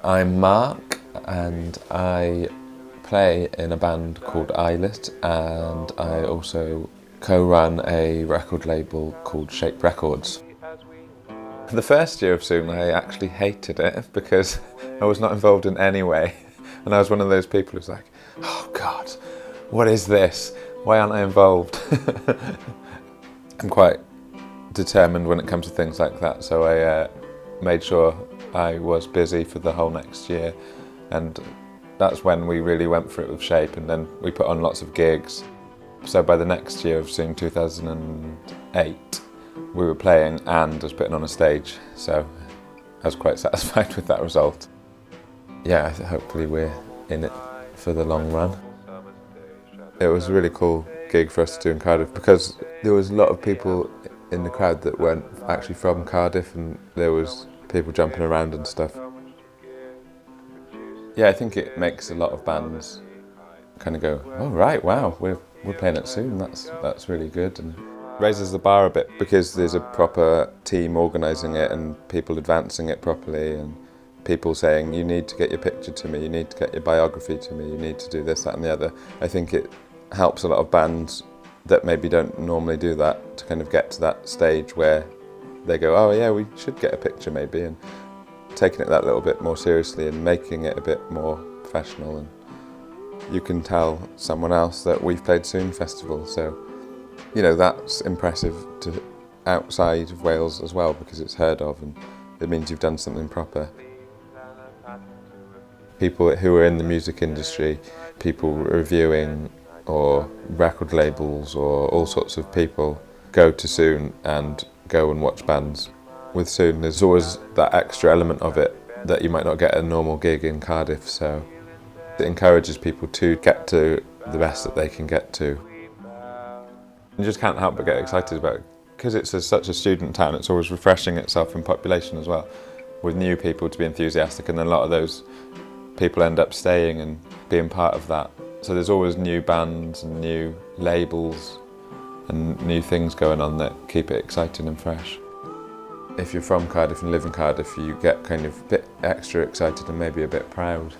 I'm Mark and I play in a band called Islet, and I also co-run a record label called Shape Records. The first year of Swn I actually hated it because I was not involved in any way, and I was one of those people who's like, oh God, what is this? Why aren't I involved? I'm quite determined when it comes to things like that, so I made sure I was busy for the whole next year, and that's when we really went for it with Shape, and then we put on lots of gigs. So by the next year of Swn 2008, we were playing and was putting on a stage, so I was quite satisfied with that result. Yeah, hopefully we're in it for the long run. It was a really cool gig for us to do in Cardiff because there was a lot of people in the crowd that weren't actually from Cardiff, and there was people jumping around and stuff. Yeah, I think it makes a lot of bands kind of go, oh right, wow, we're playing it soon, that's really good, and raises the bar a bit because there's a proper team organising it and people advancing it properly, and people saying you need to get your picture to me, you need to get your biography to me, you need to do this, that and the other. I think it helps a lot of bands that maybe don't normally do that to kind of get to that stage where they go, oh yeah, we should get a picture maybe, and taking it that little bit more seriously and making it a bit more professional. And you can tell someone else that we've played Swn Festival, so you know that's impressive to outside of Wales as well, because it's heard of and it means you've done something proper. People who are in the music industry, people reviewing or record labels or all sorts of people go to Swn and go and watch bands. With Swn there's always that extra element of it that you might not get at a normal gig in Cardiff, so it encourages people to get to the best that they can get to. You just can't help but get excited about it. Because it's such a student town, it's always refreshing itself in population as well, with new people to be enthusiastic, and then a lot of those people end up staying and being part of that. So there's always new bands and new labels and new things going on that keep it exciting and fresh. If you're from Cardiff and live in Cardiff, you get kind of a bit extra excited and maybe a bit proud.